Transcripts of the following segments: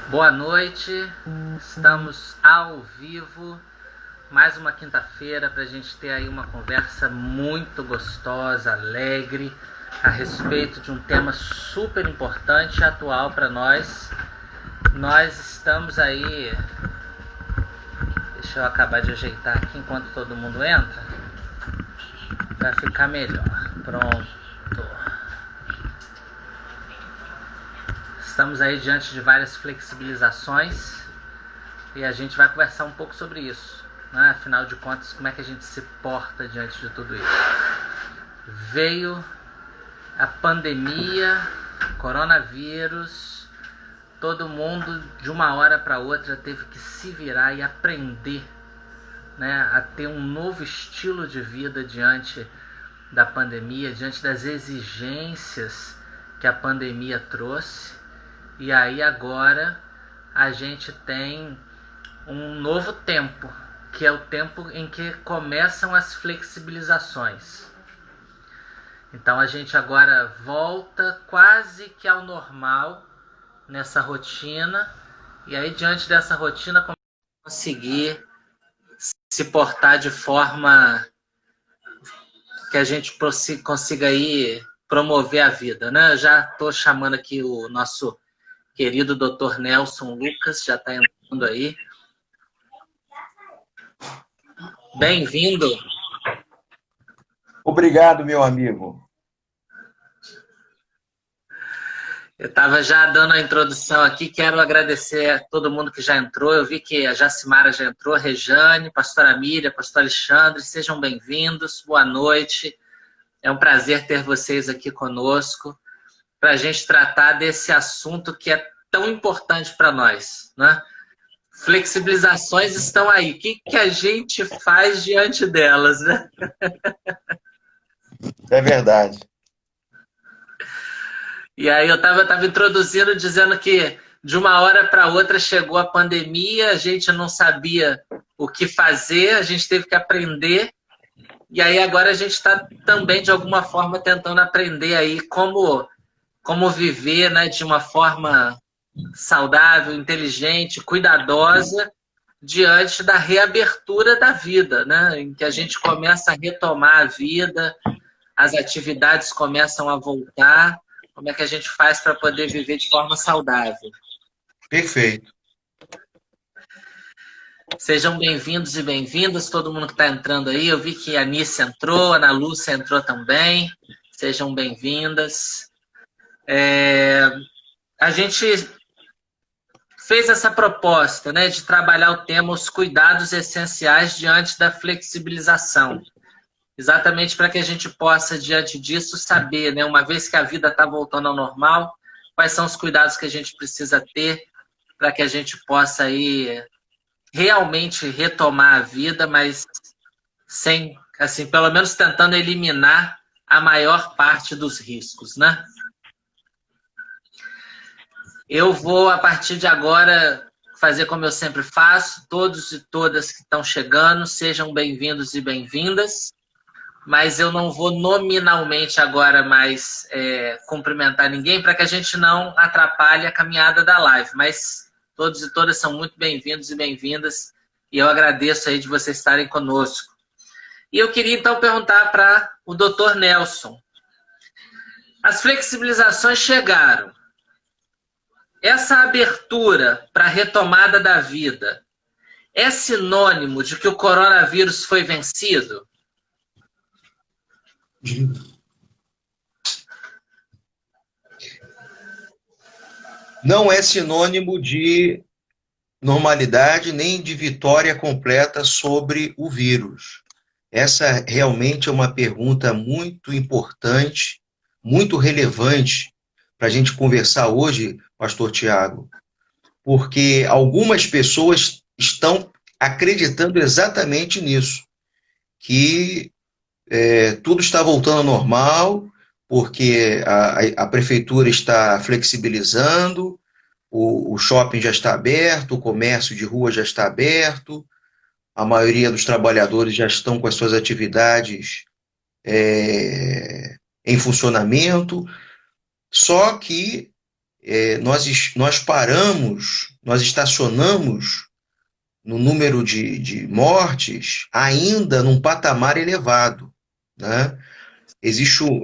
Boa noite, estamos ao vivo, mais uma quinta-feira para a gente ter aí uma conversa muito gostosa, alegre, a respeito de um tema super importante e atual para nós. Nós estamos aí, deixa eu acabar de ajeitar aqui enquanto todo mundo entra, para ficar melhor. Pronto. Estamos aí diante de várias flexibilizações e a gente vai conversar um pouco sobre isso, né? Afinal de contas, como é que a gente se porta diante de tudo isso? Veio a pandemia, coronavírus, todo mundo de uma hora para outra teve que se virar e aprender, né, a ter um novo estilo de vida diante da pandemia, diante das exigências que a pandemia trouxe. E aí agora a gente tem um novo tempo, que é o tempo em que começam as flexibilizações. Então a gente agora volta quase que ao normal nessa rotina, e aí diante dessa rotina conseguir se portar de forma que a gente consiga aí promover a vida, né? Eu já estou chamando aqui o nosso querido Dr. Nelson Lucas, já está entrando aí. Bem-vindo. Obrigado, meu amigo. Eu estava já dando a introdução aqui, quero agradecer a todo mundo que já entrou. Eu vi que a Jacimara já entrou, a Rejane, pastora Miriam, pastor Alexandre, sejam bem-vindos, boa noite. É um prazer ter vocês aqui conosco para a gente tratar desse assunto que é tão importante para nós, né? Flexibilizações estão aí. O que a gente faz diante delas, né? É verdade. E aí eu estava introduzindo, dizendo que de uma hora para outra chegou a pandemia, a gente não sabia o que fazer, a gente teve que aprender. E aí agora a gente está também, de alguma forma, tentando aprender aí como viver, né, de uma forma saudável, inteligente, cuidadosa, diante da reabertura da vida, né, em que a gente começa a retomar a vida, as atividades começam a voltar. Como é que a gente faz para poder viver de forma saudável? Perfeito. Sejam bem-vindos e bem-vindas, todo mundo que está entrando aí. Eu vi que a Anice entrou, a Ana Lúcia entrou também. Sejam bem-vindas. A gente fez essa proposta, né, de trabalhar o tema os cuidados essenciais diante da flexibilização. Exatamente para que a gente possa, diante disso, saber, né, uma vez que a vida está voltando ao normal, quais são os cuidados que a gente precisa ter para que a gente possa aí realmente retomar a vida, mas sem, assim, pelo menos tentando eliminar a maior parte dos riscos, né? Eu vou, a partir de agora, fazer como eu sempre faço. Todos e todas que estão chegando, sejam bem-vindos e bem-vindas. Mas eu não vou nominalmente agora mais cumprimentar ninguém para que a gente não atrapalhe a caminhada da live. Mas todos e todas são muito bem-vindos e bem-vindas e eu agradeço aí de vocês estarem conosco. E eu queria então perguntar para o Dr. Nelson. As flexibilizações chegaram. Essa abertura para a retomada da vida é sinônimo de que o coronavírus foi vencido? Não é sinônimo de normalidade nem de vitória completa sobre o vírus. Essa realmente é uma pergunta muito importante, muito relevante para a gente conversar hoje, Pastor Tiago, porque algumas pessoas estão acreditando exatamente nisso, que tudo está voltando ao normal, porque a prefeitura está flexibilizando, o shopping já está aberto, o comércio de rua já está aberto, a maioria dos trabalhadores já estão com as suas atividades em funcionamento, só que nós paramos nós estacionamos no número de mortes ainda num patamar elevado, né? Existem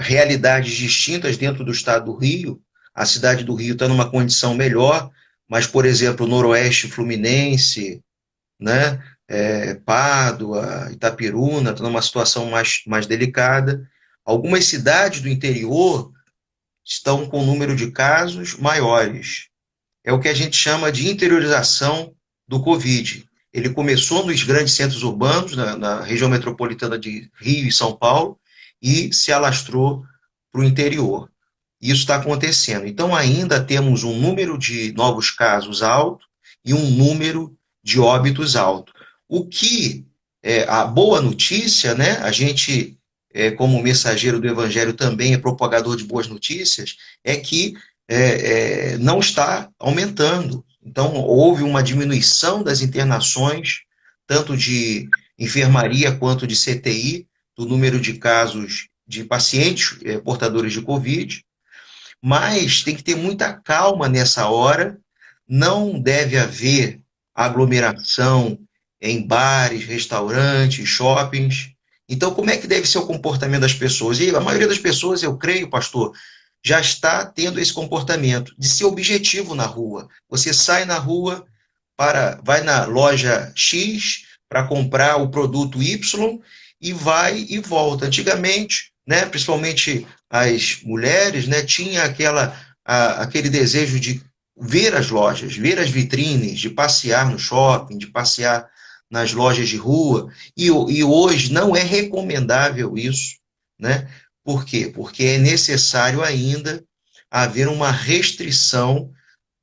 realidades distintas dentro do estado do Rio. A cidade do Rio está numa condição melhor, mas, por exemplo, o Noroeste Fluminense, né? Pádua, Itapiruna, estão numa situação mais delicada. Algumas cidades do interior estão com um número de casos maiores. É o que a gente chama de interiorização do Covid. Ele começou nos grandes centros urbanos, na região metropolitana de Rio e São Paulo, e se alastrou para o interior. Isso está acontecendo. Então, ainda temos um número de novos casos alto e um número de óbitos alto. O que a boa notícia, né? A gente, como mensageiro do Evangelho, também é propagador de boas notícias, é que não está aumentando. Então, houve uma diminuição das internações, tanto de enfermaria quanto de CTI, do número de casos de pacientes portadores de Covid, mas tem que ter muita calma nessa hora, não deve haver aglomeração em bares, restaurantes, shoppings. Então, como é que deve ser o comportamento das pessoas? E a maioria das pessoas, eu creio, pastor, já está tendo esse comportamento de ser objetivo na rua. Você sai na rua, vai na loja X para comprar o produto Y e vai e volta. Antigamente, né, principalmente as mulheres, né, tinha aquele desejo de ver as lojas, ver as vitrines, de passear no shopping, de passear nas lojas de rua, e hoje não é recomendável isso, né? Por quê? Porque é necessário ainda haver uma restrição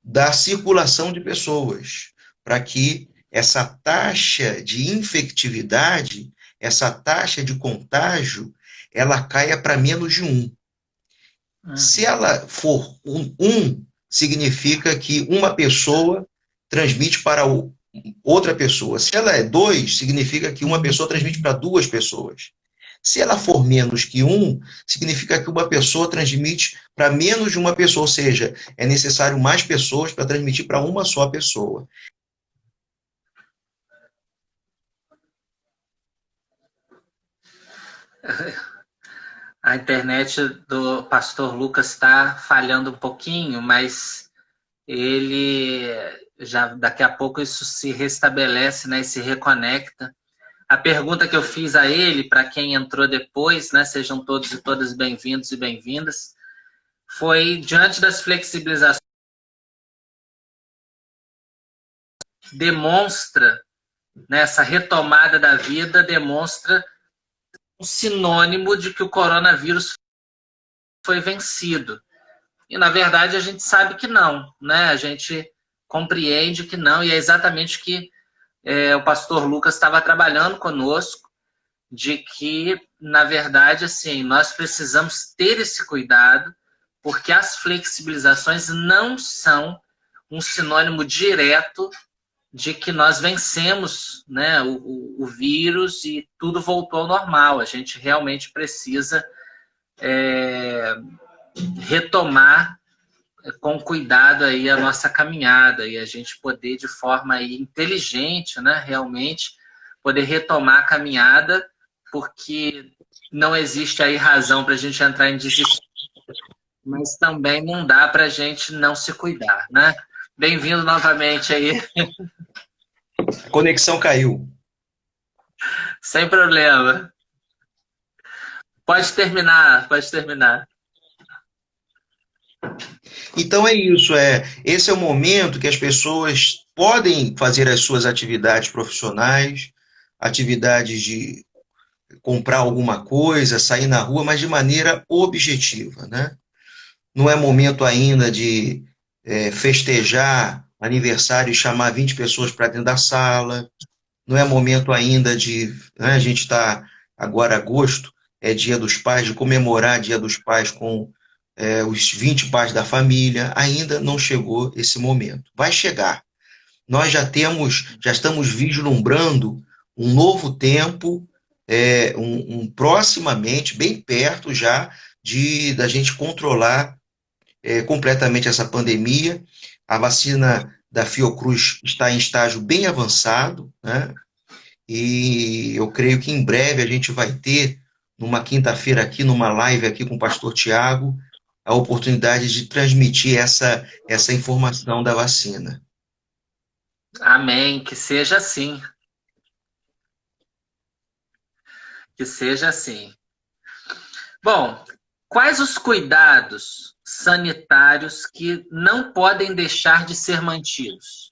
da circulação de pessoas, para que essa taxa de infectividade, essa taxa de contágio, ela caia para menos de 1. Se ela for 1, significa que uma pessoa transmite para outra pessoa. Se ela é 2, significa que uma pessoa transmite para 2 pessoas. Se ela for menos que 1, significa que uma pessoa transmite para menos de uma pessoa, ou seja, é necessário mais pessoas para transmitir para uma só pessoa. A internet do pastor Lucas está falhando um pouquinho, mas ele já daqui a pouco isso se restabelece, né, e se reconecta. A pergunta que eu fiz a ele, para quem entrou depois, né, sejam todos e todas bem-vindos e bem-vindas, foi diante das flexibilizações, demonstra, né, essa retomada da vida, demonstra um sinônimo de que o coronavírus foi vencido. E, na verdade, a gente sabe que não, né? A gente compreende que não, e é exatamente o que o pastor Lucas estava trabalhando conosco, de que, na verdade, assim, nós precisamos ter esse cuidado, porque as flexibilizações não são um sinônimo direto de que nós vencemos, né, o vírus e tudo voltou ao normal. A gente realmente precisa retomar com cuidado aí a nossa caminhada e a gente poder, de forma aí inteligente, né, realmente poder retomar a caminhada, porque não existe aí razão para a gente entrar em desespero, mas também não dá para a gente não se cuidar, né? Bem-vindo novamente aí. A conexão caiu. Sem problema. Pode terminar, pode terminar. Então é isso, esse é o momento que as pessoas podem fazer as suas atividades profissionais, atividades de comprar alguma coisa, sair na rua, mas de maneira objetiva, né? Não é momento ainda de festejar aniversário e chamar 20 pessoas para dentro da sala, não é momento ainda de... Né, a gente está agora, agosto, é Dia dos Pais, de comemorar Dia dos Pais com os 20 pais da família, ainda não chegou esse momento. Vai chegar. Nós já estamos vislumbrando um novo tempo, proximamente, bem perto já, da gente controlar completamente essa pandemia. A vacina da Fiocruz está em estágio bem avançado, né? E eu creio que em breve a gente vai ter, numa quinta-feira aqui, numa live aqui com o pastor Tiago, a oportunidade de transmitir essa informação da vacina. Amém, que seja assim. Que seja assim. Bom, quais os cuidados sanitários que não podem deixar de ser mantidos?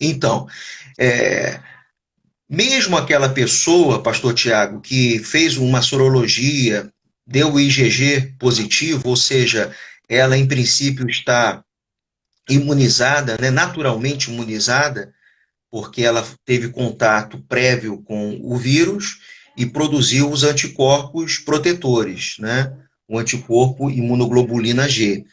Então, mesmo aquela pessoa, pastor Tiago, que fez uma sorologia, deu o IgG positivo, ou seja, ela em princípio está imunizada, né, naturalmente imunizada, porque ela teve contato prévio com o vírus e produziu os anticorpos protetores, né? O anticorpo imunoglobulina G.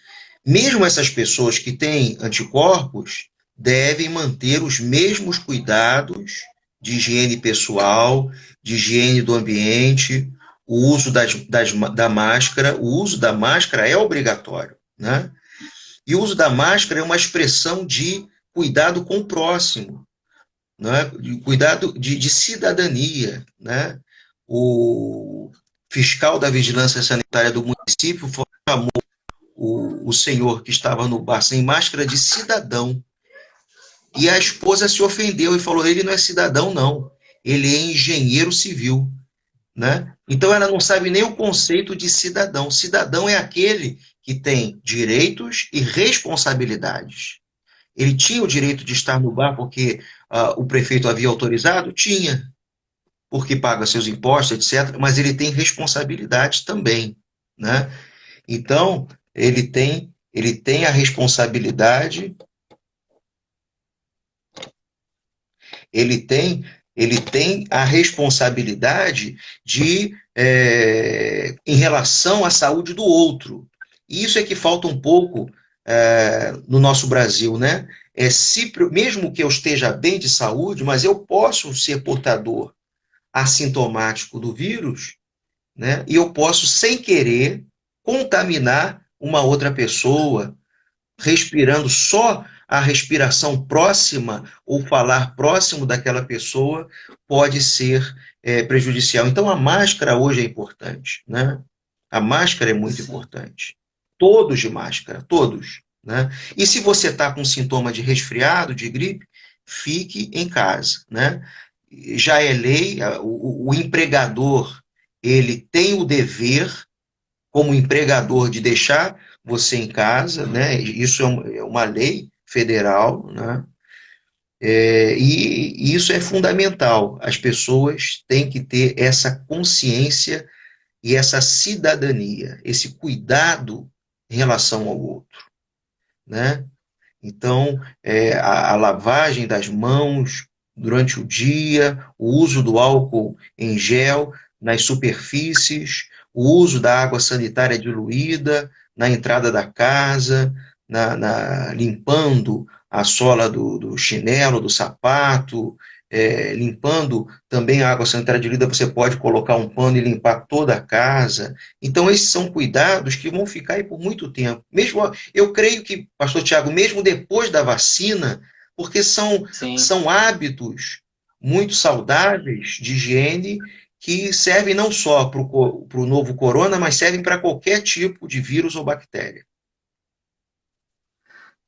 Mesmo essas pessoas que têm anticorpos devem manter os mesmos cuidados de higiene pessoal, de higiene do ambiente, o uso da máscara. O uso da máscara é obrigatório, né? E o uso da máscara é uma expressão de cuidado com o próximo, né? Cuidado de cidadania, né? O fiscal da vigilância sanitária do município chamou o senhor que estava no bar sem máscara de cidadão. E a esposa se ofendeu e falou: ele não é cidadão, não. Ele é engenheiro civil, né? Então ela não sabe nem o conceito de cidadão. Cidadão é aquele que tem direitos e responsabilidades. Ele tinha o direito de estar no bar porque o prefeito havia autorizado? Tinha, porque paga seus impostos, etc. Mas ele tem responsabilidades também, né? Então, ele tem a responsabilidade, ele tem, ele tem a responsabilidade de, em relação à saúde do outro. E isso é que falta um pouco no nosso Brasil, né? Mesmo que eu esteja bem de saúde, mas eu posso ser portador assintomático do vírus, né? E eu posso, sem querer, contaminar uma outra pessoa, respirando só a respiração próxima ou falar próximo daquela pessoa pode ser prejudicial. Então, a máscara hoje é importante, né? A máscara é muito Sim. importante. Todos de máscara, todos, né? E se você está com sintoma de resfriado, de gripe, fique em casa, né? Já é lei, o empregador, ele tem o dever, como empregador, de deixar você em casa, né? Isso é uma lei federal, né? E isso é fundamental. As pessoas têm que ter essa consciência e essa cidadania, esse cuidado em relação ao outro, né? Então, a lavagem das mãos durante o dia, o uso do álcool em gel nas superfícies, o uso da água sanitária diluída na entrada da casa, limpando a sola do chinelo, do sapato, limpando também a água sanitária diluída, você pode colocar um pano e limpar toda a casa. Então, esses são cuidados que vão ficar aí por muito tempo. Mesmo, eu creio que, pastor Tiago, mesmo depois da vacina, porque são hábitos muito saudáveis de higiene que servem não só para o novo corona, mas servem para qualquer tipo de vírus ou bactéria.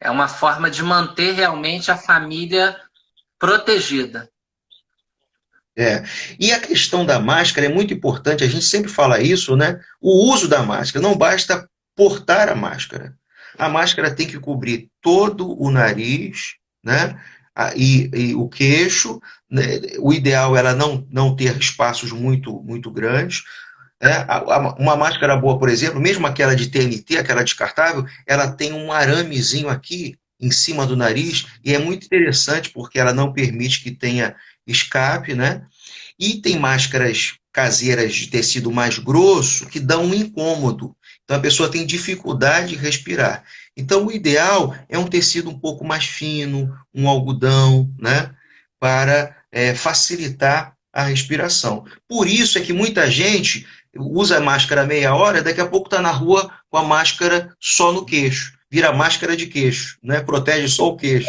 É uma forma de manter realmente a família protegida. E a questão da máscara é muito importante, a gente sempre fala isso, né? O uso da máscara, não basta portar a máscara. A máscara tem que cobrir todo o nariz, né? E o queixo, né? O ideal é ela não ter espaços muito, muito grandes. Né? Uma máscara boa, por exemplo, mesmo aquela de TNT, aquela descartável, ela tem um aramezinho aqui em cima do nariz, e é muito interessante porque ela não permite que tenha escape, né? E tem máscaras caseiras de tecido mais grosso que dão um incômodo. Então a pessoa tem dificuldade de respirar. Então o ideal é um tecido um pouco mais fino, um algodão, né? Para facilitar a respiração. Por isso é que muita gente usa a máscara meia hora, daqui a pouco está na rua com a máscara só no queixo. Vira máscara de queixo, né? Protege só o queixo.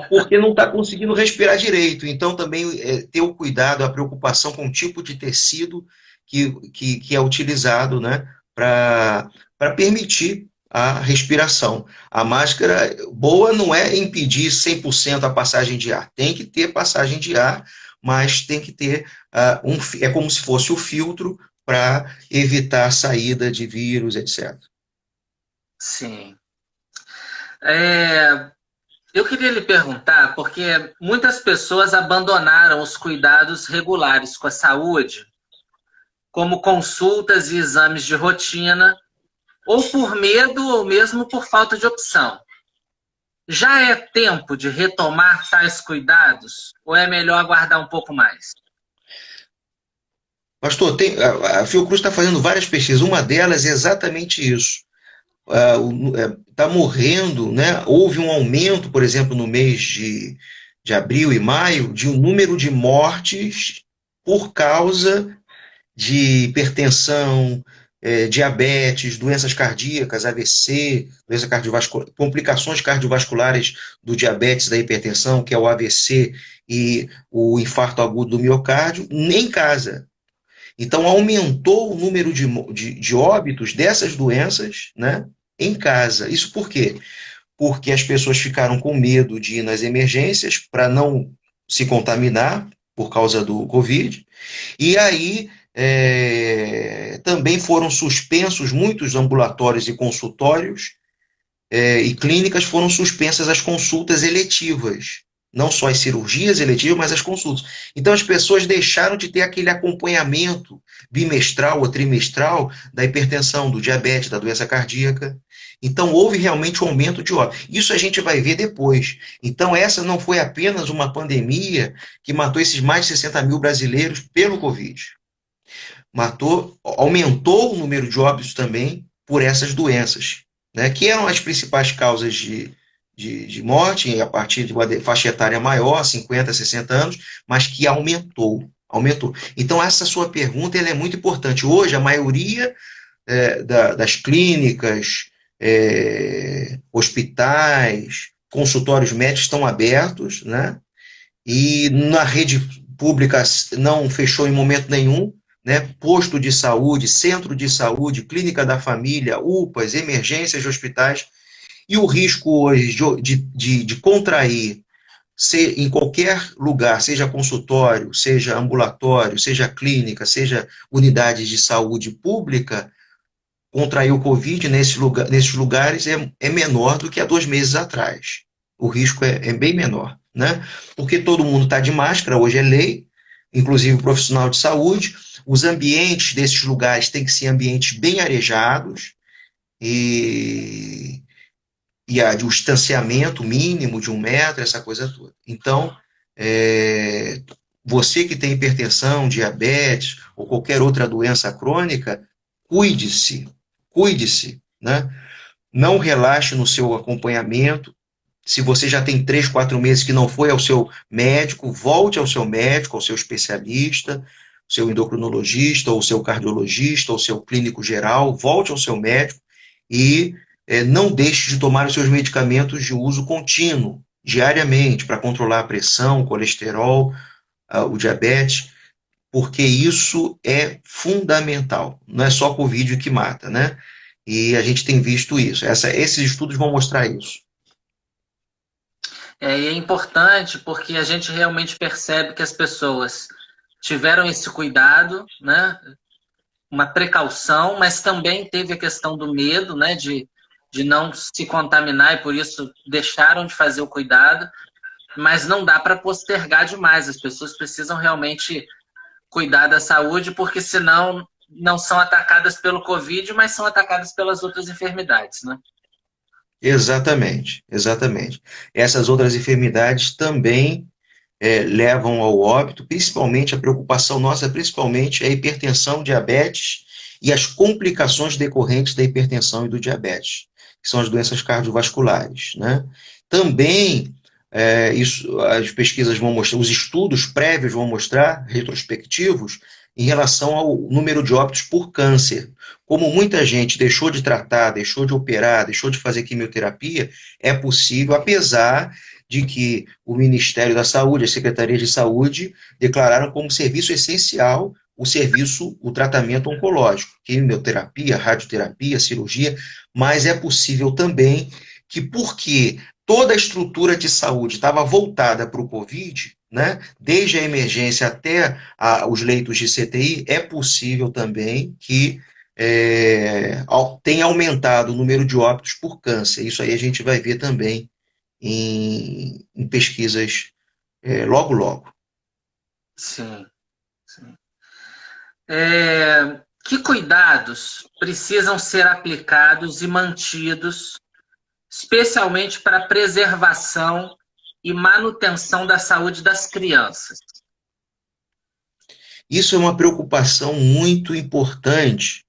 Porque não está conseguindo respirar direito. Então, também ter o cuidado, a preocupação com o tipo de tecido que é utilizado, né? Para permitir a respiração. A máscara boa não é impedir 100% a passagem de ar. Tem que ter passagem de ar, mas tem que ter é como se fosse o filtro para evitar a saída de vírus, etc. Sim. É, eu queria lhe perguntar, porque muitas pessoas abandonaram os cuidados regulares com a saúde, como consultas e exames de rotina, ou por medo ou mesmo por falta de opção. Já é tempo de retomar tais cuidados ou é melhor aguardar um pouco mais? Pastor, a Fiocruz está fazendo várias pesquisas, uma delas é exatamente isso. Está morrendo, né? Houve um aumento, por exemplo, no mês de abril e maio, de um número de mortes por causa de hipertensão, diabetes, doenças cardíacas, AVC, doença cardiovascular, complicações cardiovasculares do diabetes, da hipertensão, que é o AVC e o infarto agudo do miocárdio, em casa. Então, aumentou o número de óbitos dessas doenças, né, em casa. Isso por quê? Porque as pessoas ficaram com medo de ir nas emergências para não se contaminar por causa do Covid. E aí também foram suspensos muitos ambulatórios e consultórios e clínicas, foram suspensas as consultas eletivas. Não só as cirurgias eletivas, mas as consultas. Então, as pessoas deixaram de ter aquele acompanhamento bimestral ou trimestral da hipertensão, do diabetes, da doença cardíaca. Então, houve realmente um aumento de óbito. Isso a gente vai ver depois. Então, essa não foi apenas uma pandemia que matou esses mais de 60 mil brasileiros pelo Covid. Aumentou o número de óbitos também por essas doenças, né, que eram as principais causas de morte, a partir de uma faixa etária maior, 50, 60 anos, mas que aumentou. Então, essa sua pergunta ela é muito importante. Hoje, a maioria das clínicas, hospitais, consultórios médicos estão abertos, né? E na rede pública não fechou em momento nenhum, né? Posto de saúde, centro de saúde, clínica da família, UPAs, emergências de hospitais. E o risco hoje de contrair em qualquer lugar, seja consultório, seja ambulatório, seja clínica, seja unidade de saúde pública, contrair o Covid nesses lugares é menor do que há 2 meses atrás. O risco é bem menor, né? Porque todo mundo está de máscara, hoje é lei, inclusive o profissional de saúde. Os ambientes desses lugares têm que ser ambientes bem arejados e o distanciamento mínimo de 1 metro, essa coisa toda. Então, você que tem hipertensão, diabetes ou qualquer outra doença crônica, cuide-se, né? Não relaxe no seu acompanhamento. Se você já tem 3, 4 meses que não foi ao seu médico, volte ao seu médico, ao seu especialista, seu endocrinologista, ou seu cardiologista, ou seu clínico geral, volte ao seu médico e não deixe de tomar os seus medicamentos de uso contínuo, diariamente, para controlar a pressão, o colesterol, o diabetes, porque isso é fundamental. Não é só a Covid que mata, né? E a gente tem visto isso. Esses estudos vão mostrar isso. E é importante porque a gente realmente percebe que as pessoas tiveram esse cuidado, né? Uma precaução, mas também teve a questão do medo, né? De não se contaminar e por isso deixaram de fazer o cuidado, mas não dá para postergar demais. As pessoas precisam realmente cuidar da saúde, porque senão não são atacadas pelo Covid, mas são atacadas pelas outras enfermidades, né? Exatamente. Essas outras enfermidades também levam ao óbito, principalmente a preocupação nossa, principalmente é a hipertensão, diabetes e as complicações decorrentes da hipertensão e do diabetes, que são as doenças cardiovasculares, né? Também, as pesquisas vão mostrar, os estudos prévios vão mostrar, retrospectivos, em relação ao número de óbitos por câncer. Como muita gente deixou de tratar, deixou de operar, deixou de fazer quimioterapia, é possível, apesar de que o Ministério da Saúde, a Secretaria de Saúde, declararam como serviço essencial o tratamento oncológico, quimioterapia, radioterapia, cirurgia, mas é possível também que, porque toda a estrutura de saúde estava voltada para o Covid, né, desde a emergência até os leitos de CTI, é possível também que tenha aumentado o número de óbitos por câncer. Isso aí a gente vai ver também em pesquisas logo, logo. Sim, sim. Que cuidados precisam ser aplicados e mantidos, especialmente para a preservação e manutenção da saúde das crianças? Isso é uma preocupação muito importante,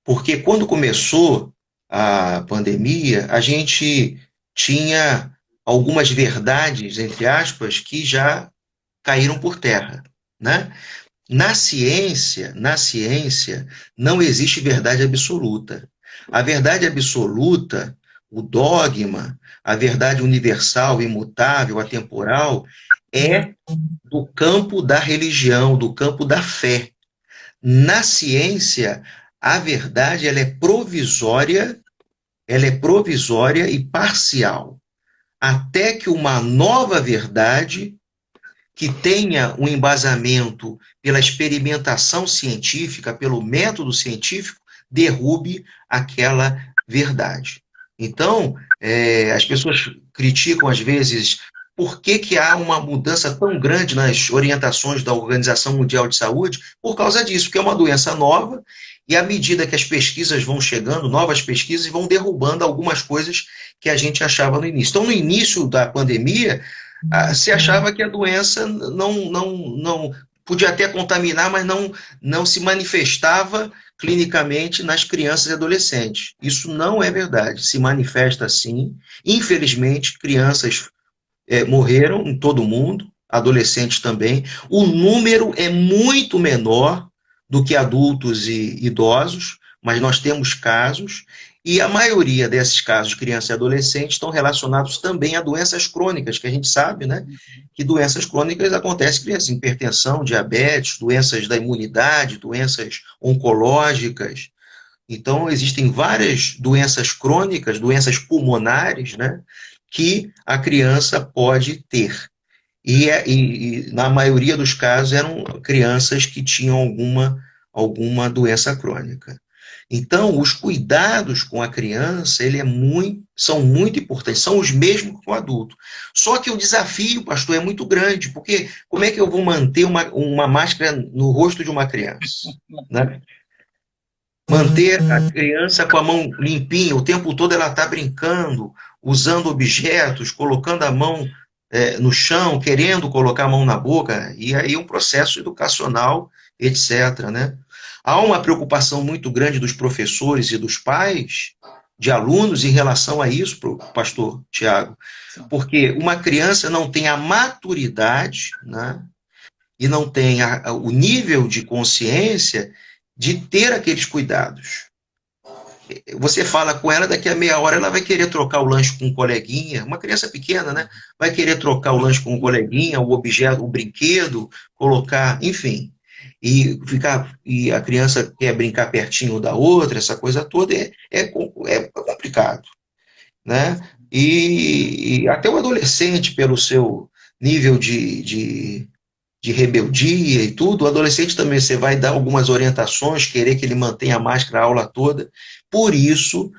porque quando começou a pandemia, a gente tinha algumas verdades, entre aspas, que já caíram por terra, né? Na ciência, não existe verdade absoluta. A verdade absoluta, o dogma, a verdade universal, imutável, atemporal, é do campo da religião, do campo da fé. Na ciência, a verdade ela é provisória e parcial, até que uma nova verdade que tenha um embasamento pela experimentação científica, pelo método científico, derrube aquela verdade. Então, as pessoas criticam, às vezes, por que há uma mudança tão grande nas orientações da Organização Mundial de Saúde, por causa disso, porque é uma doença nova, e à medida que as pesquisas vão chegando, novas pesquisas, vão derrubando algumas coisas que a gente achava no início. Então, no início da pandemia, se achava que a doença não podia até contaminar, mas não se manifestava clinicamente nas crianças e adolescentes. Isso não é verdade. Se manifesta sim. Infelizmente, crianças morreram em todo o mundo, adolescentes também. O número é muito menor do que adultos e idosos, mas nós temos casos, e a maioria desses casos de crianças e adolescentes estão relacionados também a doenças crônicas, que a gente sabe, né, que doenças crônicas acontecem em crianças, hipertensão, diabetes, doenças da imunidade, doenças oncológicas. Então, existem várias doenças crônicas, doenças pulmonares, né, que a criança pode ter. E na maioria dos casos eram crianças que tinham alguma doença crônica. Então, os cuidados com a criança são muito importantes, são os mesmos que com o adulto. Só que o desafio, pastor, é muito grande, porque como é que eu vou manter uma máscara no rosto de uma criança? Né? Manter a criança com a mão limpinha, o tempo todo ela está brincando, usando objetos, colocando a mão no chão, querendo colocar a mão na boca, e aí um processo educacional, etc., né? Há uma preocupação muito grande dos professores e dos pais, de alunos, em relação a isso, pastor Tiago, porque uma criança não tem a maturidade, né, e não tem o nível de consciência de ter aqueles cuidados. Você fala com ela, daqui a meia hora ela vai querer trocar o lanche com um coleguinha, uma criança pequena, né, vai querer trocar o lanche com um coleguinha, o objeto, o brinquedo, colocar, enfim. E a criança quer brincar pertinho da outra, essa coisa toda é complicado, né? E até o adolescente, pelo seu nível de rebeldia e tudo, o adolescente também, você vai dar algumas orientações, querer que ele mantenha a máscara a aula toda. Por isso,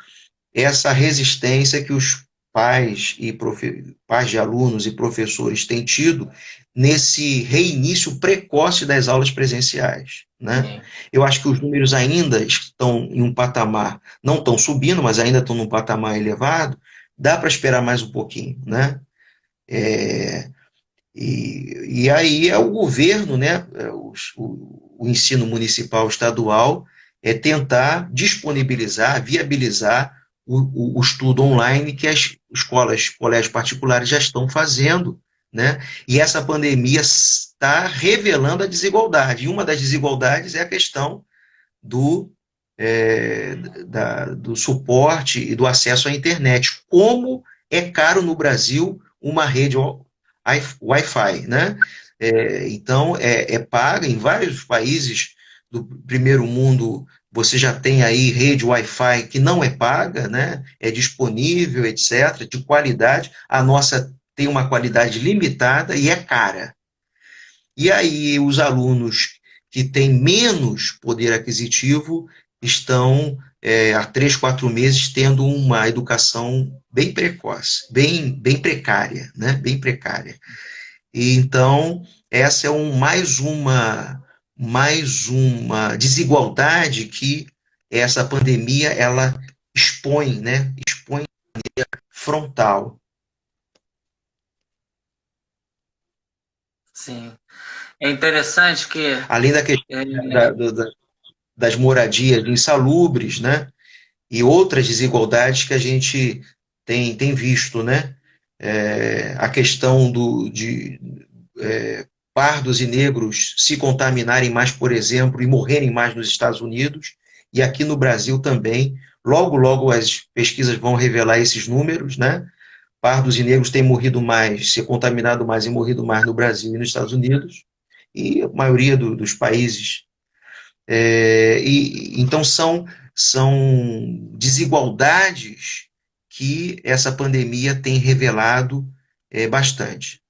essa resistência que os pais de alunos e professores têm tido nesse reinício precoce das aulas presenciais, né? Eu acho que os números ainda estão em um patamar, não estão subindo, mas ainda estão num patamar elevado, dá para esperar mais um pouquinho, né? E aí é o governo, né, o ensino municipal estadual, tentar disponibilizar, viabilizar o estudo online que as escolas, colégios particulares já estão fazendo, né? E essa pandemia está revelando a desigualdade. E uma das desigualdades é a questão do, do suporte e do acesso à internet. Como é caro no Brasil uma rede Wi-Fi, né? Então, é paga em vários países do primeiro mundo. Você já tem aí rede Wi-Fi que não é paga, né? É disponível, etc., de qualidade. A nossa tem uma qualidade limitada e é cara. E aí os alunos que têm menos poder aquisitivo estão, há 3, 4 meses, tendo uma educação bem precoce, bem precária, né? Bem precária. E então, essa é mais uma desigualdade que essa pandemia ela expõe, né? Expõe frontal. Sim. É interessante que... Além da questão das moradias insalubres, né? E outras desigualdades que a gente tem visto, né? A questão de pardos e negros se contaminarem mais, por exemplo, e morrerem mais nos Estados Unidos, e aqui no Brasil também. Logo, logo as pesquisas vão revelar esses números, né? Pardos e negros têm morrido mais, se contaminado mais e morrido mais no Brasil e nos Estados Unidos, e a maioria dos países. Então, são desigualdades que essa pandemia tem revelado bastante.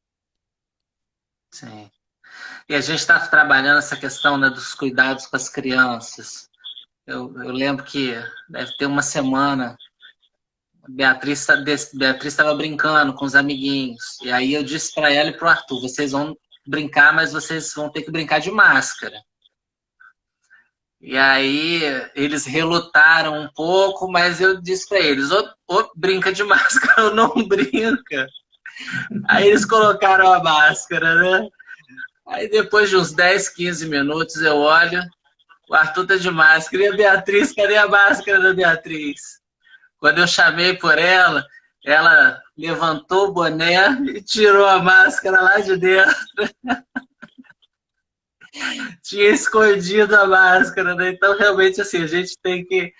Sim. E a gente está trabalhando essa questão, né, dos cuidados com as crianças. Eu lembro que deve ter uma semana, Beatriz estava brincando com os amiguinhos. E aí eu disse para ela e para o Arthur, vocês vão brincar, mas vocês vão ter que brincar de máscara. E aí eles relutaram um pouco, mas eu disse para eles, ou brinca de máscara ou não brinca. Aí eles colocaram a máscara, né? Aí depois de uns 10, 15 minutos eu olho, o Arthur tá de máscara, e a Beatriz, cadê a máscara da Beatriz? Quando eu chamei por ela, ela levantou o boné e tirou a máscara lá de dentro. Tinha escondido a máscara, né? Então, realmente, assim, a gente tem que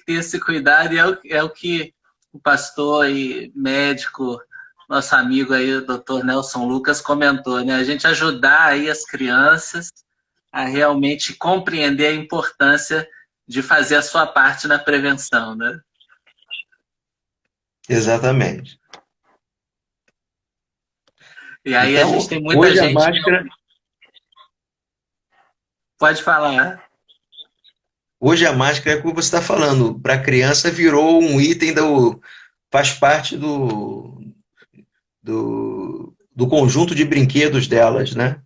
ter esse cuidado, e é o que o pastor e médico, nosso amigo aí, o Dr. Nelson Lucas, comentou, né? A gente ajudar aí as crianças a realmente compreender a importância de fazer a sua parte na prevenção, né? Exatamente. E aí então, a gente tem muita hoje gente... a máscara... Pode falar. Hoje a máscara é como você está falando, para a criança virou um item faz parte do conjunto de brinquedos delas, né?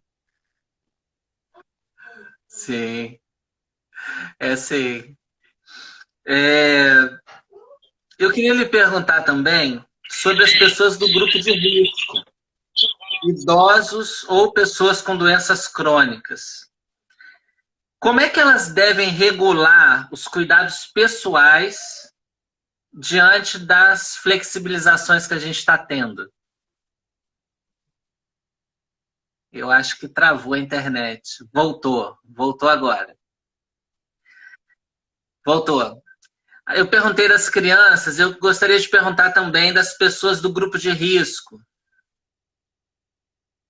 Sim. Sim. Eu queria lhe perguntar também sobre as pessoas do grupo de risco, idosos ou pessoas com doenças crônicas. Como é que elas devem regular os cuidados pessoais diante das flexibilizações que a gente está tendo? Eu acho que travou a internet. Voltou agora. Voltou. Eu perguntei das crianças, eu gostaria de perguntar também das pessoas do grupo de risco.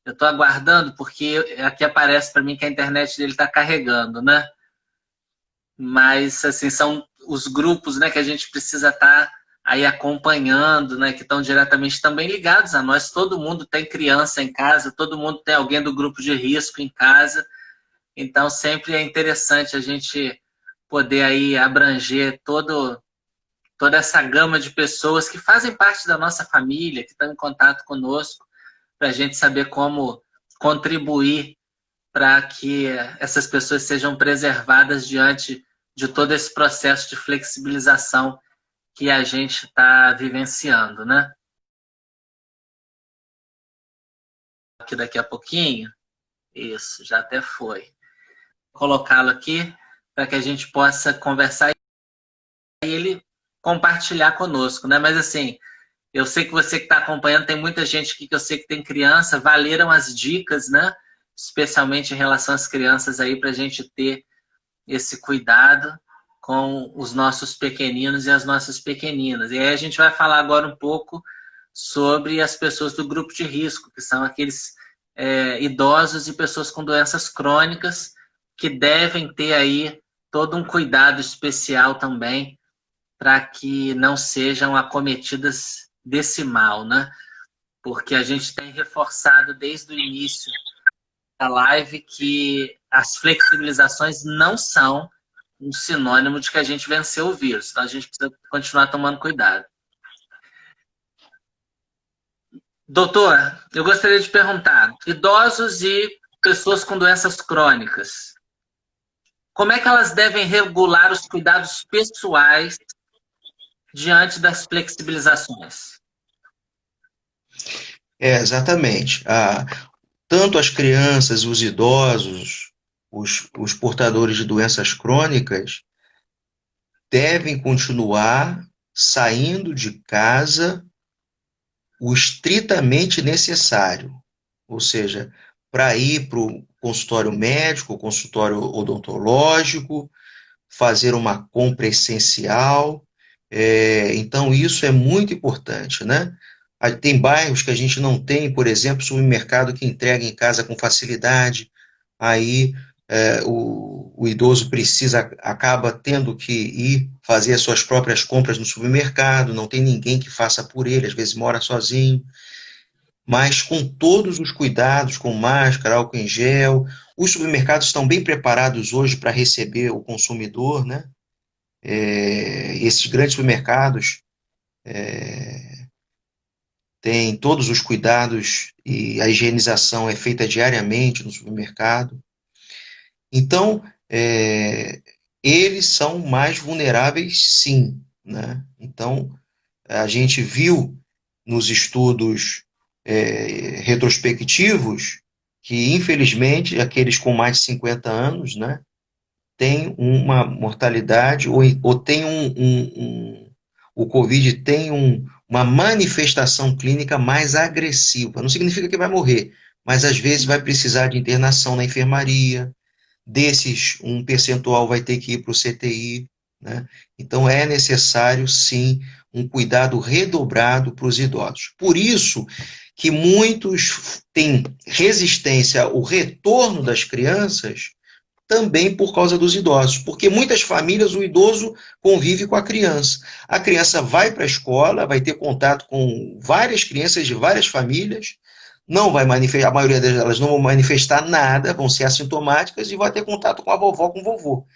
Eu estou aguardando, porque aqui aparece para mim que a internet dele está carregando, né? Mas, assim, são os grupos, né, que a gente precisa estar aí acompanhando, né, que estão diretamente também ligados a nós. Todo mundo tem criança em casa, todo mundo tem alguém do grupo de risco em casa. Então, sempre é interessante a gente poder aí abranger toda essa gama de pessoas que fazem parte da nossa família, que estão em contato conosco, para a gente saber como contribuir para que essas pessoas sejam preservadas diante de todo esse processo de flexibilização que a gente está vivenciando, né? Aqui daqui a pouquinho, isso, já até foi. Vou colocá-lo aqui para que a gente possa conversar e ele compartilhar conosco, né? Mas assim, eu sei que você que está acompanhando, tem muita gente aqui que eu sei que tem criança, valeram as dicas, né? especialmente em relação às crianças aí, para a gente ter esse cuidado com os nossos pequeninos e as nossas pequeninas. E aí a gente vai falar agora um pouco sobre as pessoas do grupo de risco, que são aqueles idosos e pessoas com doenças crônicas que devem ter aí todo um cuidado especial também para que não sejam acometidas desse mal, né? Porque a gente tem reforçado desde o início da live que as flexibilizações não são um sinônimo de que a gente venceu o vírus. Então a gente precisa continuar tomando cuidado. Doutor, eu gostaria de perguntar, idosos e pessoas com doenças crônicas, como é que elas devem regular os cuidados pessoais diante das flexibilizações? Exatamente. Tanto as crianças, os idosos, os portadores de doenças crônicas devem continuar saindo de casa o estritamente necessário, ou seja, para ir para o consultório médico, consultório odontológico, fazer uma compra essencial. Então, isso é muito importante, né? Tem bairros que a gente não tem, por exemplo, supermercado que entrega em casa com facilidade, aí o idoso acaba tendo que ir fazer as suas próprias compras no supermercado, não tem ninguém que faça por ele, às vezes mora sozinho, mas com todos os cuidados, com máscara, álcool em gel. Os supermercados estão bem preparados hoje para receber o consumidor, né? Esses grandes supermercados têm todos os cuidados e a higienização é feita diariamente no supermercado. Então, eles são mais vulneráveis, sim, né? Então, a gente viu nos estudos retrospectivos que, infelizmente, aqueles com mais de 50 anos, né, têm uma mortalidade ou tem o Covid tem uma manifestação clínica mais agressiva. Não significa que vai morrer, mas às vezes vai precisar de internação na enfermaria. Desses, um percentual vai ter que ir para o CTI, né? Então é necessário, sim, um cuidado redobrado para os idosos. Por isso que muitos têm resistência ao retorno das crianças, também por causa dos idosos, porque muitas famílias o idoso convive com a criança vai para a escola, vai ter contato com várias crianças de várias famílias, não vai manifestar, a maioria delas não vão manifestar nada, vão ser assintomáticas e vai ter contato com a vovó, com o vovô.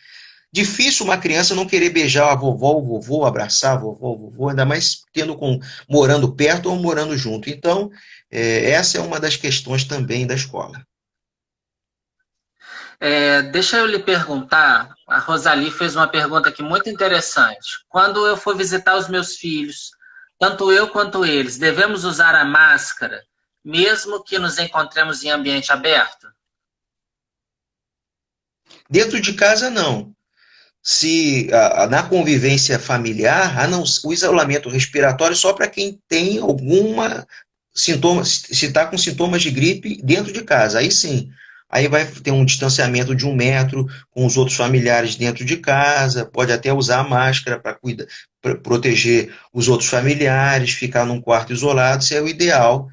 Difícil uma criança não querer beijar a vovó, o vovô, abraçar a vovó, o vovô, ainda mais morando perto ou morando junto. Então, essa é uma das questões também da escola. Deixa eu lhe perguntar, a Rosali fez uma pergunta aqui muito interessante. Quando eu for visitar os meus filhos, tanto eu quanto eles, devemos usar a máscara, mesmo que nos encontremos em ambiente aberto? Dentro de casa, não. Se na convivência familiar, o isolamento respiratório só para quem tem alguma sintoma, se está com sintomas de gripe dentro de casa, aí sim. Aí vai ter um distanciamento de 1 metro com os outros familiares dentro de casa, pode até usar a máscara para proteger os outros familiares, ficar num quarto isolado, isso é o ideal,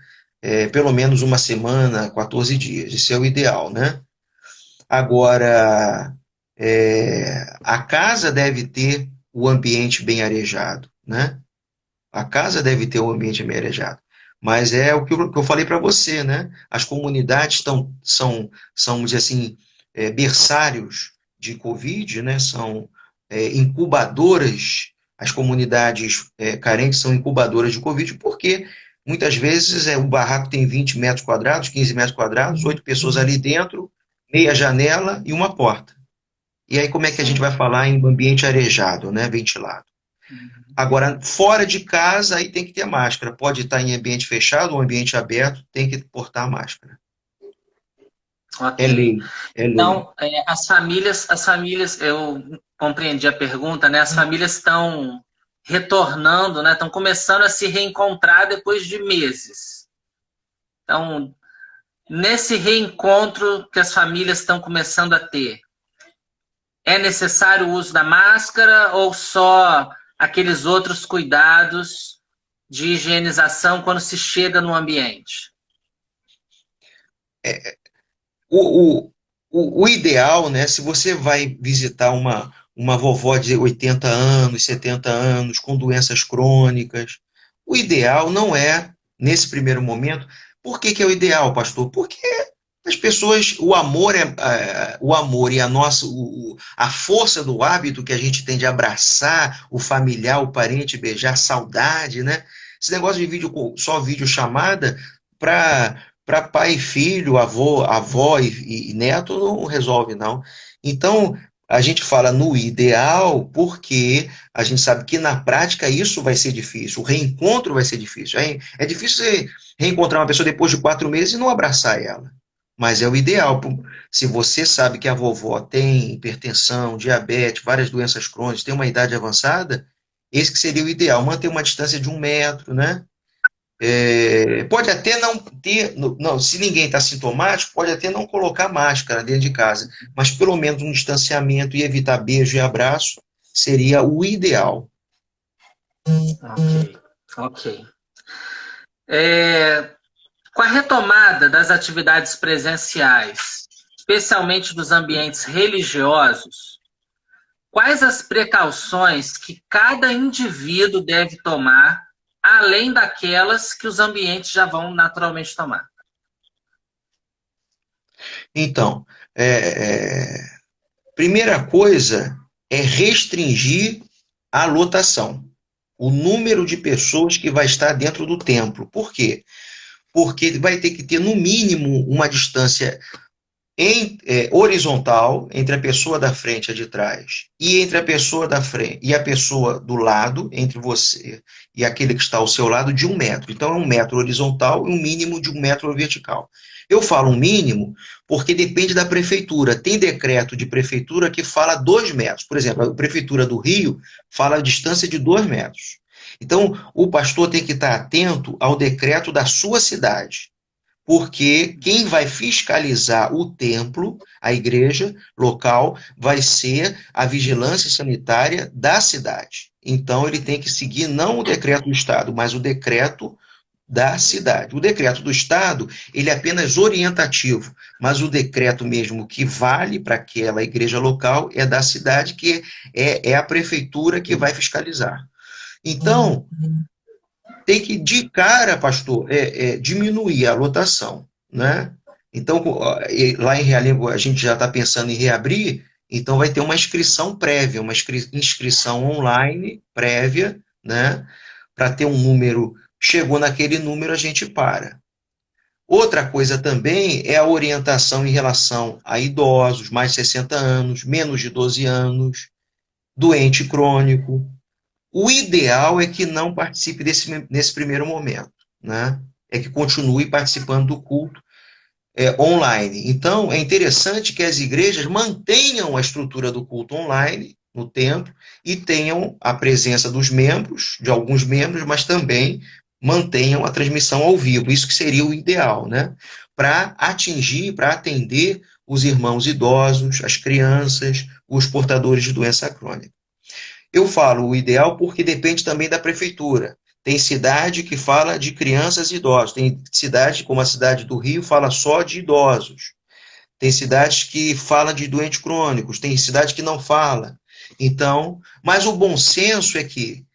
pelo menos 1 semana, 14 dias, isso é o ideal, né? Agora, a casa deve ter o ambiente bem arejado, né? A casa deve ter o ambiente bem arejado. Mas é o que eu falei para você, né? As comunidades são, vamos dizer assim, berçários de Covid, né? São incubadoras, as comunidades carentes são incubadoras de Covid, porque muitas vezes o barraco tem 20 metros quadrados, 15 metros quadrados, 8 pessoas ali dentro, meia janela e uma porta. E aí como é que a gente vai falar em ambiente arejado, né? Ventilado. Agora, fora de casa, aí tem que ter máscara. Pode estar em ambiente fechado ou ambiente aberto, tem que portar máscara. Okay. É lei. Então, as famílias, eu compreendi a pergunta, né? As famílias estão retornando, né? Estão começando a se reencontrar depois de meses. Então, nesse reencontro que as famílias estão começando a ter, é necessário o uso da máscara ou só aqueles outros cuidados de higienização quando se chega no ambiente? O, o ideal, né, se você vai visitar uma vovó de 80 anos, 70 anos, com doenças crônicas, o ideal não é, nesse primeiro momento, por que que é o ideal, pastor? Porque as pessoas, o amor e a nossa, a força do hábito que a gente tem de abraçar o familiar, o parente, beijar, saudade, né? Esse negócio de só vídeo chamada para pai e filho, avó e neto não resolve, não. Então, a gente fala no ideal porque a gente sabe que na prática isso vai ser difícil, o reencontro vai ser difícil. É difícil você reencontrar uma pessoa depois de 4 meses e não abraçar ela. Mas é o ideal. Se você sabe que a vovó tem hipertensão, diabetes, várias doenças crônicas, tem uma idade avançada, esse que seria o ideal. Manter uma distância de 1 metro, né? Pode até não ter, não, se ninguém está sintomático, pode até não colocar máscara dentro de casa, mas pelo menos um distanciamento e evitar beijo e abraço seria o ideal. Ok, ok. Com a retomada das atividades presenciais, especialmente dos ambientes religiosos, quais as precauções que cada indivíduo deve tomar, além daquelas que os ambientes já vão naturalmente tomar? Então, primeira coisa é restringir a lotação, o número de pessoas que vai estar dentro do templo. Por quê? Porque vai ter que ter, no mínimo, uma distância horizontal entre a pessoa da frente e a de trás, e entre a pessoa da frente e a pessoa do lado, entre você e aquele que está ao seu lado, de 1 metro. Então, é 1 metro horizontal e um mínimo de 1 metro vertical. Eu falo um mínimo porque depende da prefeitura. Tem decreto de prefeitura que fala 2 metros. Por exemplo, a prefeitura do Rio fala a distância de 2 metros. Então, o pastor tem que estar atento ao decreto da sua cidade, porque quem vai fiscalizar o templo, a igreja local, vai ser a vigilância sanitária da cidade. Então, ele tem que seguir não o decreto do Estado, mas o decreto da cidade. O decreto do Estado, ele é apenas orientativo, mas o decreto mesmo que vale para aquela igreja local é da cidade, que é a prefeitura que vai fiscalizar. Então, tem que, de cara, pastor, diminuir a lotação, né? Então, lá em Realengo, a gente já está pensando em reabrir, então vai ter uma inscrição prévia, uma inscrição online prévia, né? Para ter um número, chegou naquele número, a gente para. Outra coisa também é a orientação em relação a idosos, mais de 60 anos, menos de 12 anos, doente crônico. O ideal é que não participe nesse primeiro momento, né? É que continue participando do culto online. Então, é interessante que as igrejas mantenham a estrutura do culto online no templo e tenham a presença dos membros, de alguns membros, mas também mantenham a transmissão ao vivo. Isso que seria o ideal, né? Para atingir, para atender os irmãos idosos, as crianças, os portadores de doença crônica. Eu falo o ideal porque depende também da prefeitura. Tem cidade que fala de crianças e idosos. Tem cidade, como a cidade do Rio, fala só de idosos. Tem cidades que fala de doentes crônicos. Tem cidade que não fala. Então, mas o bom senso é que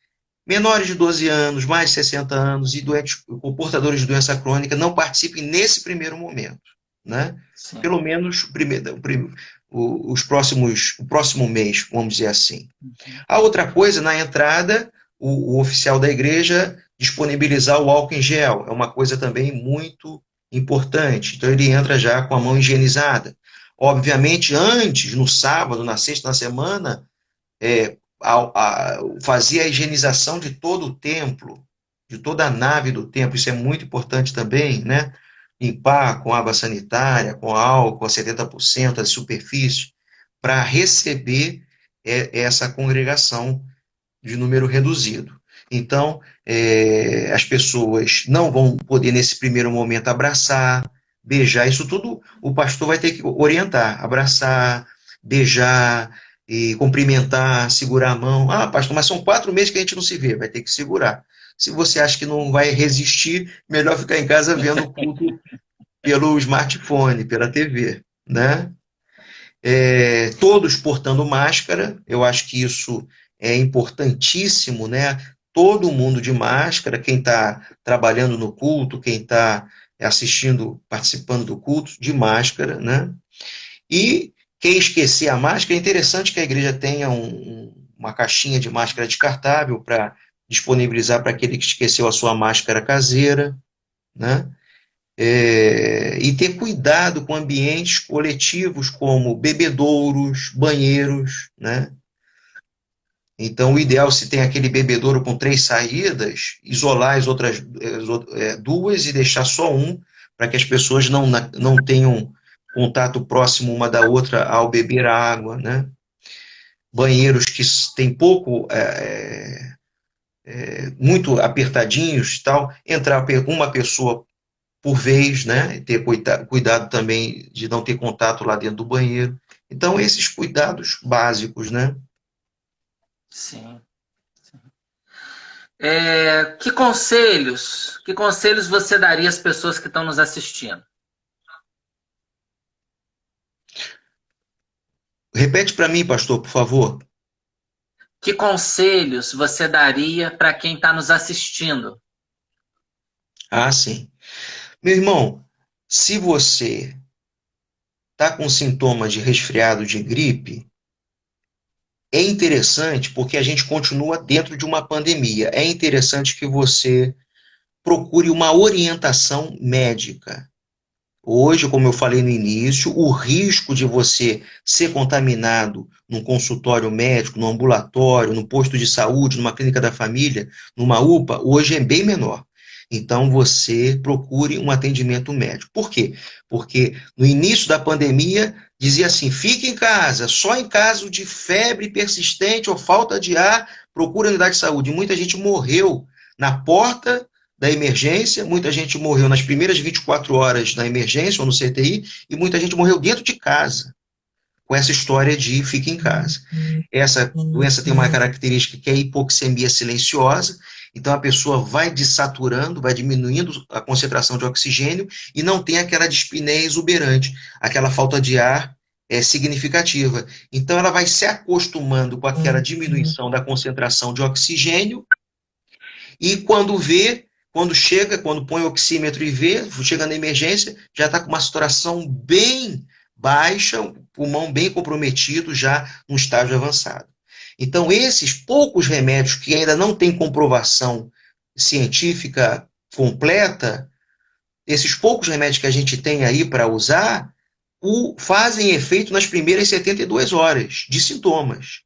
menores de 12 anos, mais de 60 anos e doentes, ou portadores de doença crônica não participem nesse primeiro momento, né? Sim. Pelo menos o próximo mês, vamos dizer assim. A outra coisa, na entrada, o oficial da igreja disponibilizar o álcool em gel. É uma coisa também muito importante. Então, ele entra já com a mão higienizada. Obviamente, antes, no sábado, na sexta, na semana, fazer a higienização de todo o templo, de toda a nave do templo. Isso é muito importante também, né? Limpar com água sanitária, com álcool a 70% as superfícies, para receber essa congregação de número reduzido. Então, as pessoas não vão poder, nesse primeiro momento, abraçar, beijar, isso tudo o pastor vai ter que orientar, abraçar, beijar, e cumprimentar, segurar a mão. Ah, pastor, mas são 4 meses que a gente não se vê, vai ter que segurar. Se você acha que não vai resistir, melhor ficar em casa vendo o culto pelo smartphone, pela TV, né? Todos portando máscara, eu acho que isso é importantíssimo, né? Todo mundo de máscara, quem está trabalhando no culto, quem está assistindo, participando do culto, de máscara, né? E quem esquecer a máscara, é interessante que a igreja tenha uma caixinha de máscara descartável para disponibilizar para aquele que esqueceu a sua máscara caseira, né? E ter cuidado com ambientes coletivos como bebedouros, banheiros, né? Então, o ideal, se tem aquele bebedouro com 3 saídas, isolar as outras 2 e deixar só um, para que as pessoas não tenham contato próximo uma da outra ao beber a água, né? Banheiros que têm pouco, muito apertadinhos, tal, entrar uma pessoa por vez, né? Ter cuidado também de não ter contato lá dentro do banheiro. Então, esses cuidados básicos, né? Sim. Que conselhos você daria às pessoas que estão nos assistindo? Repete para mim, pastor, por favor. Que conselhos você daria para quem está nos assistindo? Ah, sim. Meu irmão, se você está com sintomas de resfriado, de gripe, é interessante porque a gente continua dentro de uma pandemia. É interessante que você procure uma orientação médica. Hoje, como eu falei no início, o risco de você ser contaminado num consultório médico, num ambulatório, no posto de saúde, numa clínica da família, numa UPA, hoje é bem menor. Então, você procure um atendimento médico. Por quê? Porque no início da pandemia, dizia assim, fique em casa, só em caso de febre persistente ou falta de ar, procure a unidade de saúde. Muita gente morreu na porta da emergência, muita gente morreu nas primeiras 24 horas na emergência ou no CTI, e muita gente morreu dentro de casa, com essa história de fica em casa. Essa doença tem uma característica que é a hipoxemia silenciosa, então a pessoa vai desaturando, vai diminuindo a concentração de oxigênio e não tem aquela dispneia exuberante, aquela falta de ar significativa. Então ela vai se acostumando com aquela diminuição da concentração de oxigênio e quando põe o oxímetro e vê, chega na emergência, já está com uma saturação bem baixa, o pulmão bem comprometido, já num estágio avançado. Então, esses poucos remédios que ainda não têm comprovação científica completa, esses poucos remédios que a gente tem aí para usar, fazem efeito nas primeiras 72 horas de sintomas.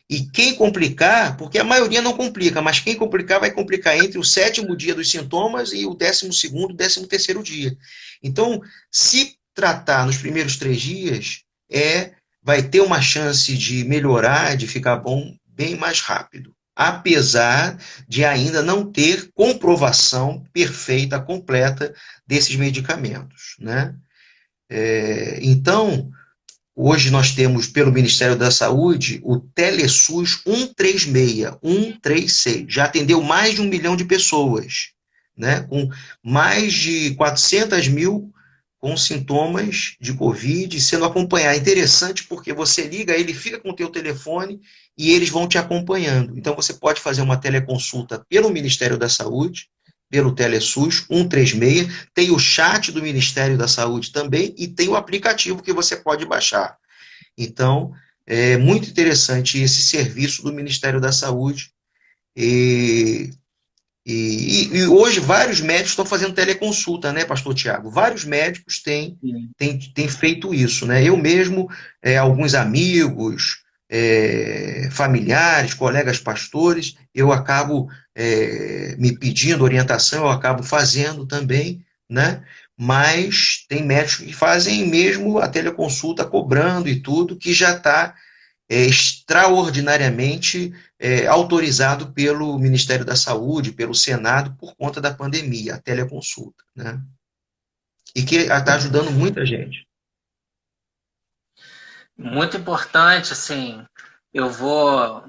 E quem complicar, porque a maioria não complica, mas quem complicar vai complicar entre o 7º dia dos sintomas e o 12º, 13º dia. Então, se tratar nos primeiros 3 dias, vai ter uma chance de melhorar, de ficar bom, bem mais rápido. Apesar de ainda não ter comprovação perfeita, completa desses medicamentos, né? Então, hoje nós temos, pelo Ministério da Saúde, o TeleSUS 136. Já atendeu mais de 1 milhão de pessoas, né? Com mais de 400 mil com sintomas de Covid sendo acompanhado. É interessante porque você liga, ele fica com o teu telefone e eles vão te acompanhando. Então você pode fazer uma teleconsulta pelo Ministério da Saúde, pelo TeleSUS 136, tem o chat do Ministério da Saúde também e tem o aplicativo que você pode baixar. Então, é muito interessante esse serviço do Ministério da Saúde e hoje vários médicos estão fazendo teleconsulta, né, pastor Tiago? Vários médicos têm feito isso, né? Eu mesmo, alguns amigos, familiares, colegas pastores, eu acabo me pedindo orientação, eu acabo fazendo também, né? Mas tem médicos que fazem mesmo a teleconsulta cobrando e tudo, que já está extraordinariamente autorizado pelo Ministério da Saúde, pelo Senado, por conta da pandemia, a teleconsulta, né? e que está ajudando muita gente. Muito importante, assim, eu vou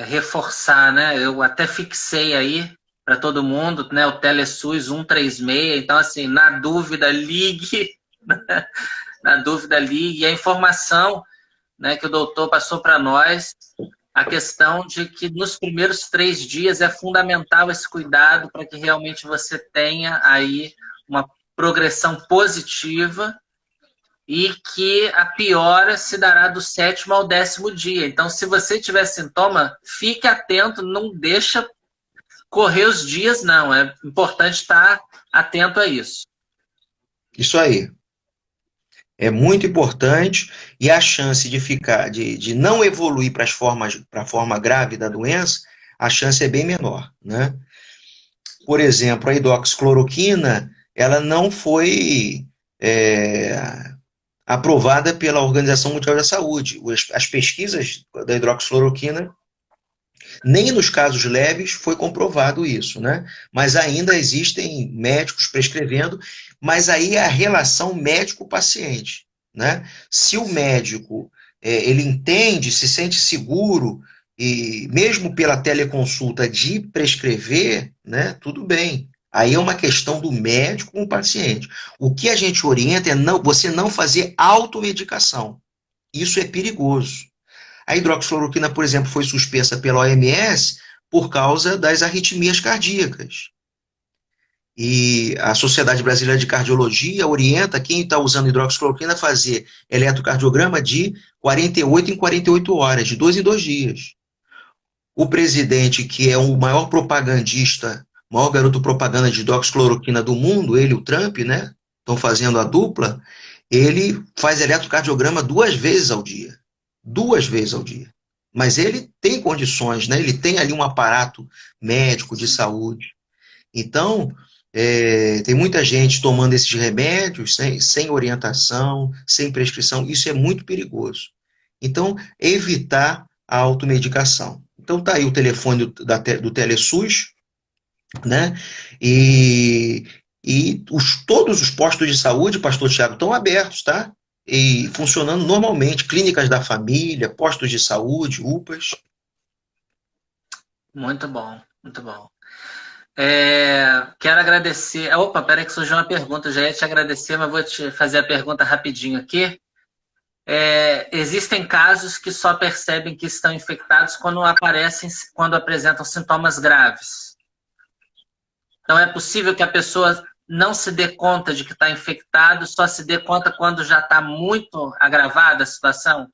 reforçar, né? Eu até fixei aí para todo mundo, né? O Telesus 136. Então, assim, na dúvida, ligue, na dúvida, ligue. E a informação, né, que o doutor passou para nós, a questão de que nos primeiros 3 dias é fundamental esse cuidado para que realmente você tenha aí uma progressão positiva e que a piora se dará do 7º ao 10º dia. Então, se você tiver sintoma, fique atento, não deixa correr os dias, não. É importante estar atento a isso. Isso aí. É muito importante e a chance de ficar, de não evoluir para a forma grave da doença, a chance é bem menor, né? Por exemplo, a hidroxicloroquina, ela não foi aprovada pela Organização Mundial da Saúde. As pesquisas da hidroxicloroquina, nem nos casos leves foi comprovado isso, né? Mas ainda existem médicos prescrevendo, mas aí é a relação médico-paciente, né? Se o médico ele entende, se sente seguro e mesmo pela teleconsulta de prescrever, né? Tudo bem. Aí é uma questão do médico com o paciente. O que a gente orienta é você não fazer automedicação. Isso é perigoso. A hidroxicloroquina, por exemplo, foi suspensa pela OMS por causa das arritmias cardíacas. E a Sociedade Brasileira de Cardiologia orienta quem está usando hidroxicloroquina a fazer eletrocardiograma de 48 em 48 horas, de 2 em 2 dias. O presidente, que é o maior propagandista, o maior garoto propaganda de hidroxicloroquina do mundo, ele e o Trump, né? Estão fazendo a dupla, ele faz eletrocardiograma 2 vezes ao dia. 2 vezes ao dia. Mas ele tem condições, né? Ele tem ali um aparato médico de saúde. Então, tem muita gente tomando esses remédios sem orientação, sem prescrição. Isso é muito perigoso. Então, evitar a automedicação. Então, tá aí o telefone do Telesus, né? Todos os postos de saúde, pastor Tiago, estão abertos, tá? E funcionando normalmente, clínicas da família, postos de saúde, UPAs. Muito bom, muito bom. Quero agradecer. Opa, peraí que surgiu uma pergunta. Eu já ia te agradecer, mas vou te fazer a pergunta rapidinho aqui. Existem casos que só percebem que estão infectados quando apresentam sintomas graves. Então é possível que a pessoa não se dê conta de que está infectado, só se dê conta quando já está muito agravada a situação?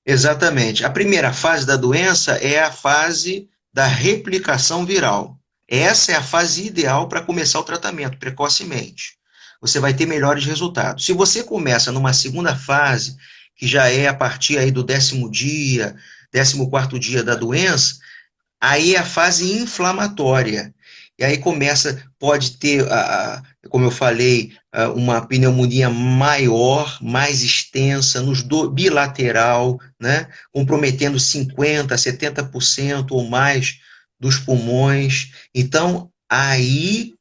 Exatamente. A primeira fase da doença é a fase da replicação viral. Essa é a fase ideal para começar o tratamento precocemente. Você vai ter melhores resultados. Se você começa numa segunda fase, que já é a partir aí do 10º dia, 14º dia da doença, aí é a fase inflamatória. E aí pode ter, como eu falei, uma pneumonia maior, mais extensa, bilateral, né, comprometendo 50%, 70% ou mais dos pulmões. Então, aí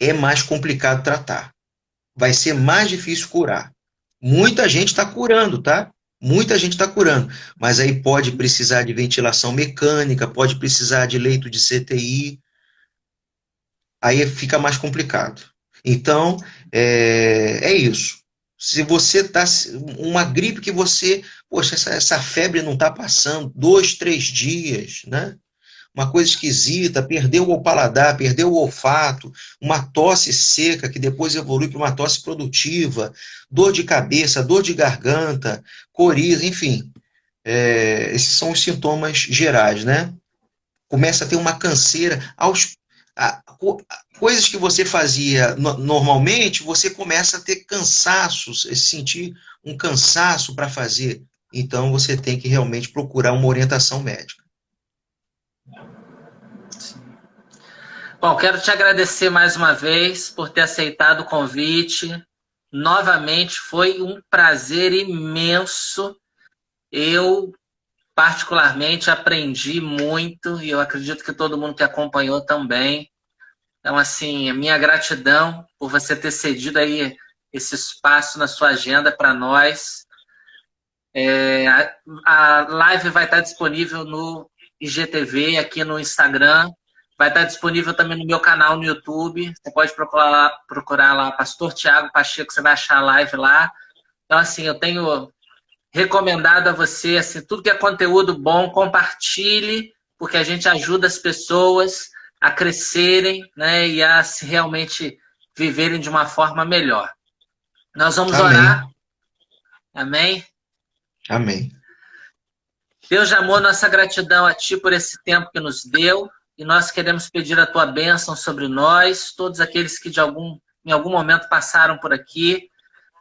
é mais complicado tratar. Vai ser mais difícil curar. Muita gente está curando, tá? Muita gente está curando, mas aí pode precisar de ventilação mecânica, pode precisar de leito de CTI, aí fica mais complicado. Então, é isso. Se você está. Uma gripe que você. Poxa, essa febre não está passando, 2, 3 dias, né? Uma coisa esquisita, perdeu o paladar, perdeu o olfato, uma tosse seca que depois evolui para uma tosse produtiva, dor de cabeça, dor de garganta, coriza, enfim. Esses são os sintomas gerais, né? Começa a ter uma canseira, coisas que você fazia normalmente, você começa a ter cansaços, sentir um cansaço para fazer. Então, você tem que realmente procurar uma orientação médica. Bom, quero te agradecer mais uma vez por ter aceitado o convite. Novamente, foi um prazer imenso. Eu, particularmente, aprendi muito e eu acredito que todo mundo que acompanhou também. Então, assim, a minha gratidão por você ter cedido aí esse espaço na sua agenda para nós. A live vai estar disponível no IGTV, aqui no Instagram. Vai estar disponível também no meu canal no YouTube. Você pode procurar lá Pastor Tiago Pacheco, você vai achar a live lá. Então, assim, eu tenho recomendado a você, assim, tudo que é conteúdo bom, compartilhe, porque a gente ajuda as pessoas a crescerem, né, e a se realmente viverem de uma forma melhor. Nós vamos Amém. orar. Amém? Amém. Deus de amor, nossa gratidão a Ti por esse tempo que nos deu, e nós queremos pedir a Tua bênção sobre nós, todos aqueles que em algum momento passaram por aqui.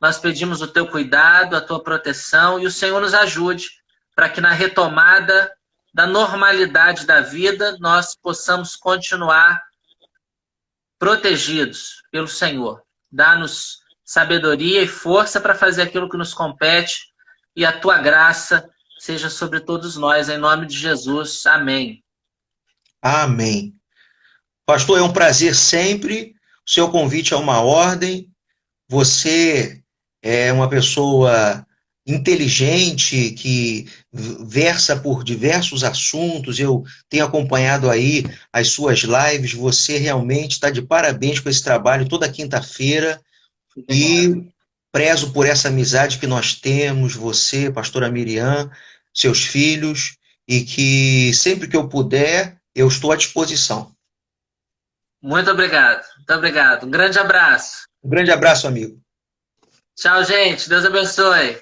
Nós pedimos o Teu cuidado, a Tua proteção, e o Senhor nos ajude para que na retomada da normalidade da vida nós possamos continuar protegidos pelo Senhor. Dá-nos sabedoria e força para fazer aquilo que nos compete, e a Tua graça seja sobre todos nós, em nome de Jesus. Amém. Amém. Pastor, é um prazer sempre. O seu convite é uma ordem. Você é uma pessoa inteligente que versa por diversos assuntos. Eu tenho acompanhado aí as suas lives. Você realmente está de parabéns com esse trabalho toda quinta-feira. E prezo por essa amizade que nós temos, você, pastora Miriam, seus filhos, e que sempre que eu puder, eu estou à disposição. Muito obrigado. Muito obrigado. Um grande abraço. Um grande abraço, amigo. Tchau, gente. Deus abençoe.